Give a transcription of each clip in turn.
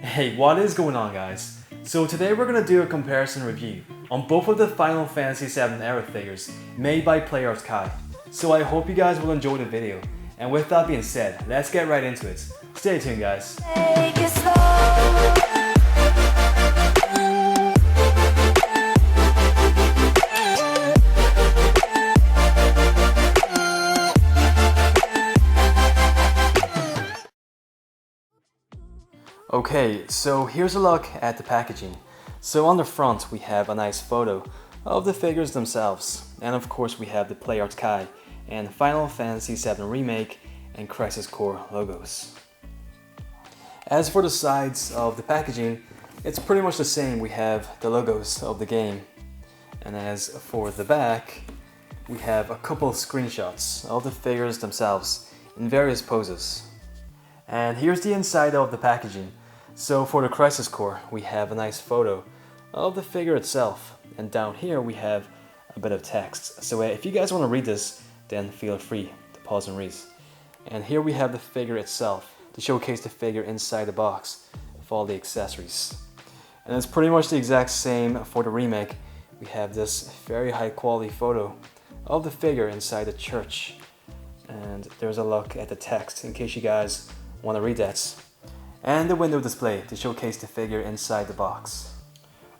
Hey, what is going on, guys? So today we're going to do a comparison review on both of the Final Fantasy VII Aerith figures made by Players Kai. So I hope you guys will enjoy the video, and with that being said, let's get right into it. Stay tuned, guys. Take it slow. Okay, so here's a look at the packaging. So on the front we have a nice photo of the figures themselves, and of course we have the Players Kai and Final Fantasy VII Remake and Crisis Core logos. As for the sides of the packaging, it's pretty much the same. We have the logos of the game, and as for the back, we have a couple screenshots of the figures themselves in various poses. And here's the inside of the packaging. So for the Crisis Core, we have a nice photo of the figure itself, and down here we have a bit of text. So if you guys want to read this, then feel free to pause and read. And here we have the figure itself to showcase the figure inside the box with all the accessories. And it's pretty much the exact same for the remake. We have this very high quality photo of the figure inside the church. And there's a look at the text in case you guys want to read that. And the window display to showcase the figure inside the box.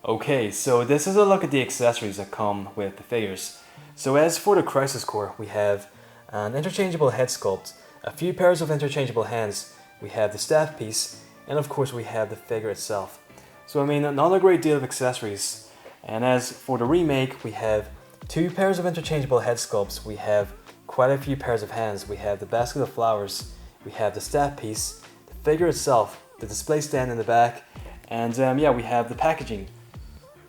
Okay, so this is a look at the accessories that come with the figures. So as for the Crisis Core, we have an interchangeable head sculpt, a few pairs of interchangeable hands, we have the staff piece, and of course we have the figure itself. So I mean, not a great deal of accessories. And as for the remake, we have two pairs of interchangeable head sculpts, we have quite a few pairs of hands, we have the basket of flowers, we have the staff piece, the figure itself, the display stand in the back, and yeah, we have the packaging.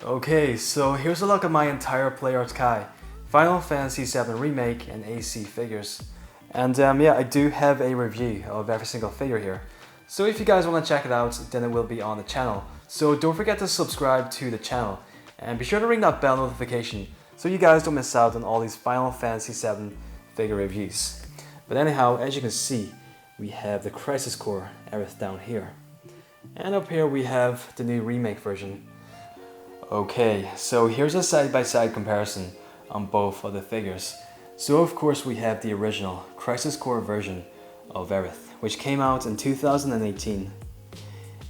Okay, so here's a look at my entire Players Kai Final Fantasy VII Remake and AC figures. And yeah, I do have a review of every single figure here. So if you guys want to check it out, then it will be on the channel. So don't forget to subscribe to the channel, and be sure to ring that bell notification so you guys don't miss out on all these Final Fantasy VII figure reviews. But anyhow, as you can see, we have the Crisis Core Aerith down here. And up here we have the new remake version. Okay, so here's a side-by-side comparison on both of the figures. So of course we have the original Crisis Core version of Aerith, which came out in 2018.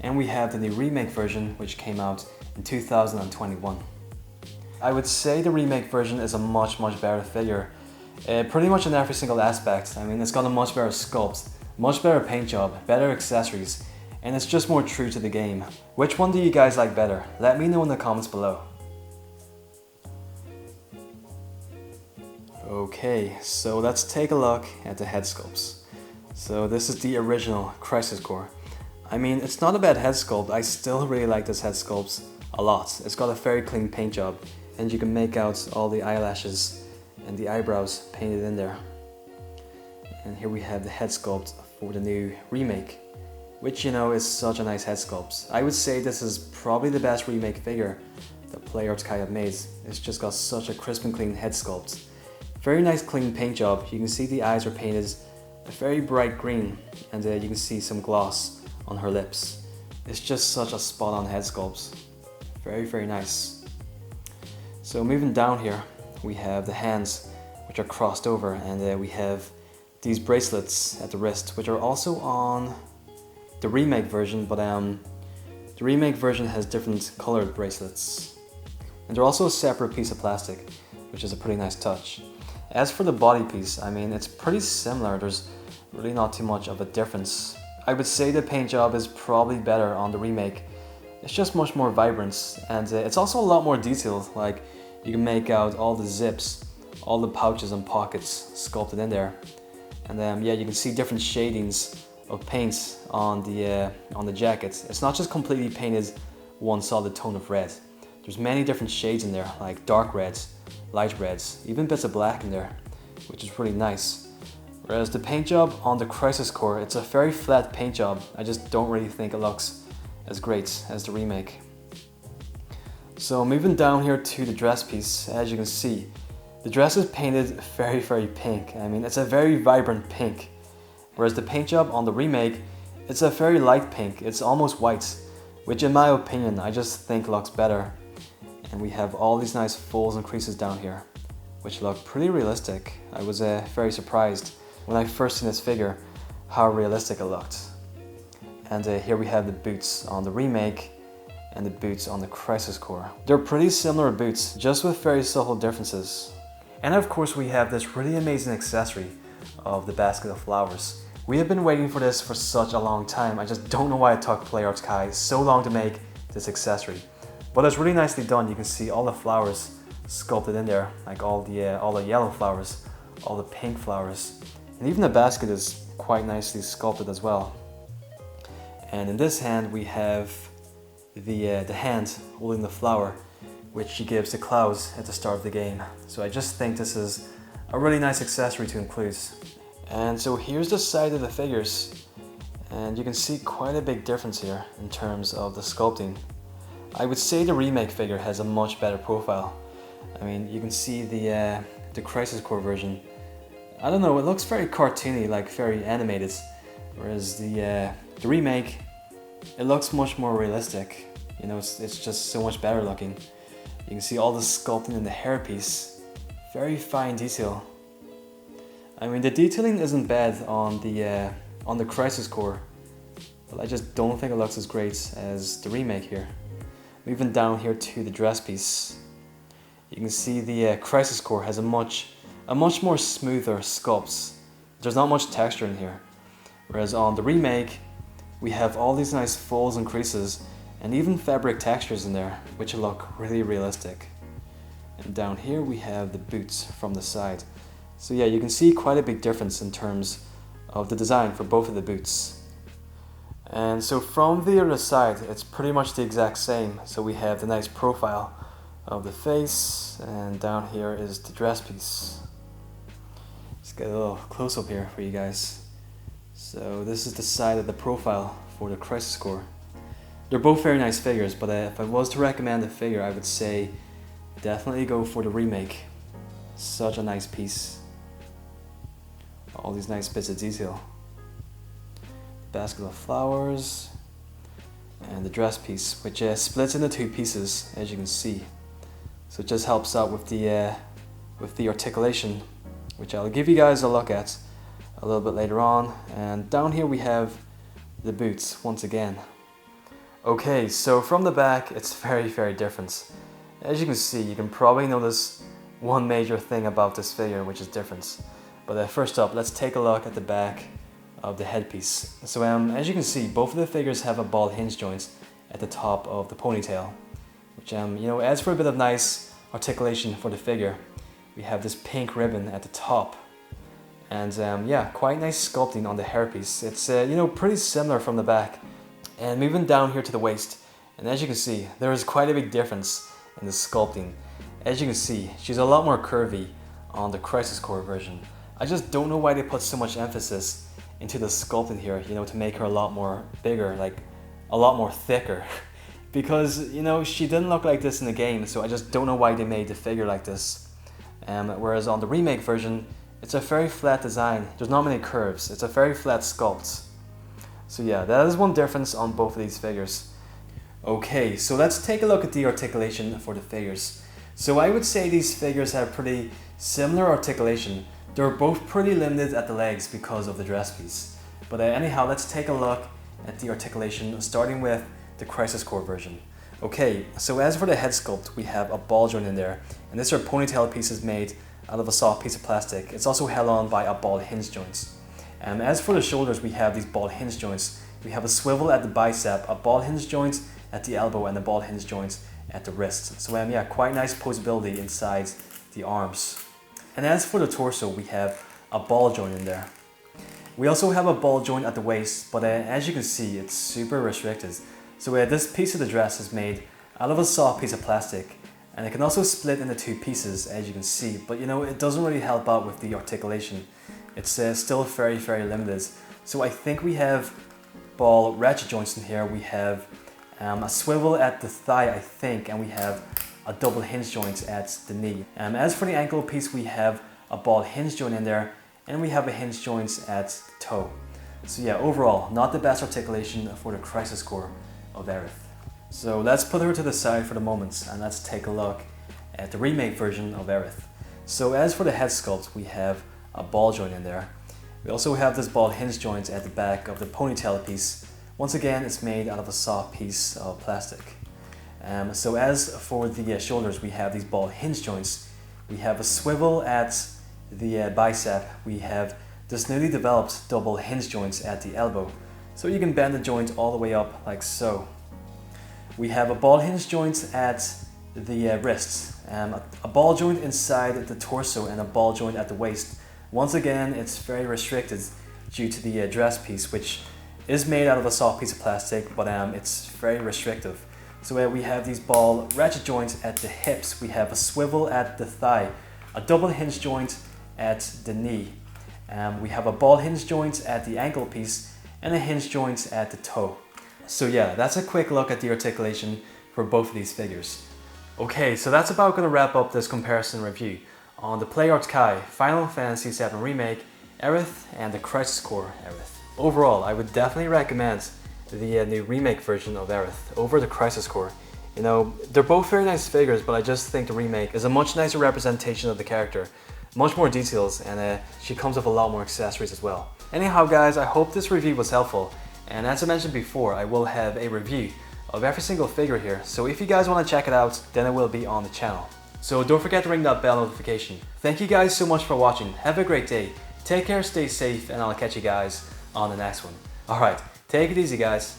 And we have the new remake version, which came out in 2021. I would say the remake version is a much better figure. Pretty much in every single aspect. I mean, it's got a much better sculpt, much better paint job, better accessories, and it's just more true to the game. Which one do you guys like better? Let me know in the comments below. Okay, so let's take a look at the head sculpts. So this is the original Crisis Core. I mean, it's not a bad head sculpt. I still really like this head sculpt a lot. It's got a very clean paint job, and you can make out all the eyelashes and the eyebrows painted in there. And here we have the head sculpt for the new remake, which, you know, is such a nice head sculpt. I would say this is probably the best remake figure that Players Kai have made. It's just got such a crisp and clean head sculpt. Very nice clean paint job. You can see the eyes are painted a very bright green, and you can see some gloss on her lips. It's just such a spot on head sculpt. Very nice. So moving down here, we have the hands, which are crossed over, and we have these bracelets at the wrist, which are also on the remake version, but the remake version has different colored bracelets. And they're also a separate piece of plastic, which is a pretty nice touch. As for the body piece, I mean, it's pretty similar. There's really not too much of a difference. I would say the paint job is probably better on the remake. It's just much more vibrant, and it's also a lot more detailed. Like, you can make out all the zips, all the pouches and pockets sculpted in there. And then yeah, you can see different shadings of paint on the jacket. It's not just completely painted one solid tone of red. There's many different shades in there, like dark reds, light reds, even bits of black in there, which is really nice. Whereas the paint job on the Crisis Core, it's a very flat paint job. I just don't really think it looks as great as the remake. So moving down here to the dress piece, as you can see, the dress is painted very pink. I mean, it's a very vibrant pink. Whereas the paint job on the remake It's a very light pink, it's almost white, which in my opinion I just think looks better. And we have all these nice folds and creases down here, which look pretty realistic. I was very surprised when I first seen this figure how realistic it looked. And here we have the boots on the remake and the boots on the Crisis Core. They're pretty similar boots, just with very subtle differences. And of course we have this really amazing accessory of the basket of flowers. We have been waiting for this for such a long time. I just don't know why it took PlayArt's Kai so long to make this accessory. But it's really nicely done. You can see all the flowers sculpted in there, like all the yellow flowers, all the pink flowers. And even the basket is quite nicely sculpted as well. And in this hand we have the hand holding the flower, which she gives to Klaus at the start of the game. So I just think this is a really nice accessory to include. And so here's the side of the figures, and you can see quite a big difference here in terms of the sculpting. I would say the remake figure has a much better profile. I mean, you can see the Crisis Core version. I don't know, it looks very cartoony, like very animated, whereas the remake, it looks much more realistic. You know, it's just so much better looking. You can see all the sculpting in the hairpiece, very fine detail. I mean, the detailing isn't bad on the Crisis Core, but I just don't think it looks as great as the remake here. Moving down here to the dress piece, you can see the Crisis Core has a much more smoother sculpt. There's not much texture in here, whereas on the remake, we have all these nice folds and creases, and even fabric textures in there, which look really realistic. And down here we have the boots from the side. So yeah, you can see quite a big difference in terms of the design for both of the boots. And so from the other side, it's pretty much the exact same. So we have the nice profile of the face, and down here is the dress piece. Let's get a little close up here for you guys. So this is the side of the profile for the Crisis Core. They're both very nice figures, but if I was to recommend a figure, I would say definitely go for the remake. Such a nice piece. All these nice bits of detail. Basket of flowers, and the dress piece, which splits into two pieces, as you can see. So it just helps out with the articulation, which I'll give you guys a look at a little bit later on. And down here we have the boots once again. Okay, so from the back, it's very different. As you can see, you can probably notice one major thing about this figure, which is different. But first up, let's take a look at the back of the headpiece. So as you can see, both of the figures have a ball hinge joint at the top of the ponytail, which you know, adds for a bit of nice articulation for the figure. We have this pink ribbon at the top, and yeah, quite nice sculpting on the hairpiece. It's you know, pretty similar from the back. And moving down here to the waist, and as you can see, there is quite a big difference in the sculpting. As you can see, she's a lot more curvy on the Crisis Core version. I just don't know why they put so much emphasis into the sculpting here, you know, to make her a lot more bigger, like a lot more thicker. Because, you know, she didn't look like this in the game, so I just don't know why they made the figure like this. Whereas on the remake version, it's a very flat design. There's not many curves. It's a very flat sculpt. So yeah, that is one difference on both of these figures. Okay, so let's take a look at the articulation for the figures. So I would say these figures have pretty similar articulation. They're both pretty limited at the legs because of the dress piece. But anyhow, let's take a look at the articulation, starting with the Crisis Core version. Okay, so as for the head sculpt, we have a ball joint in there, and this ponytail piece is made out of a soft piece of plastic. It's also held on by a ball hinge joint. As for the shoulders, we have these ball hinge joints. We have a swivel at the bicep, a ball hinge joint at the elbow, and a ball hinge joint at the wrist. So yeah, quite nice posability inside the arms. And as for the torso, we have a ball joint in there. We also have a ball joint at the waist, but as you can see, it's super restricted. So this piece of the dress is made out of a soft piece of plastic, and it can also split into two pieces, as you can see, but you know, it doesn't really help out with the articulation. It's still very limited. So I think we have ball ratchet joints in here. We have a swivel at the thigh, I think, and we have a double hinge joint at the knee. As for the ankle piece, we have a ball hinge joint in there, and we have a hinge joint at the toe. So yeah, overall, not the best articulation for the Crisis Core of Aerith. So let's put her to the side for the moment and let's take a look at the remake version of Aerith. So as for the head sculpt, we have a ball joint in there. We also have this ball hinge joint at the back of the ponytail piece. Once again, it's made out of a soft piece of plastic. So as for the shoulders, we have these ball hinge joints. We have a swivel at the bicep. We have this newly developed double hinge joints at the elbow. So you can bend the joint all the way up like so. We have a ball hinge joint at the wrists, a ball joint inside the torso and a ball joint at the waist. Once again, it's very restricted due to the dress piece, which is made out of a soft piece of plastic, but it's very restrictive. So we have these ball ratchet joints at the hips. We have a swivel at the thigh, a double hinge joint at the knee. We have a ball hinge joint at the ankle piece and a hinge joint at the toe. So yeah, that's a quick look at the articulation for both of these figures. Okay, so that's about going to wrap up this comparison review on the PlayArt Kai, Final Fantasy VII Remake, Aerith, and the Crisis Core Aerith. Overall, I would definitely recommend the new remake version of Aerith over the Crisis Core. You know, they're both very nice figures, but I just think the remake is a much nicer representation of the character, much more details, and she comes with a lot more accessories as well. Anyhow guys, I hope this review was helpful, and as I mentioned before, I will have a review of every single figure here, so if you guys want to check it out, then it will be on the channel. So don't forget to ring that bell notification. Thank you guys so much for watching, have a great day, take care, stay safe, and I'll catch you guys on the next one. Alright, take it easy guys.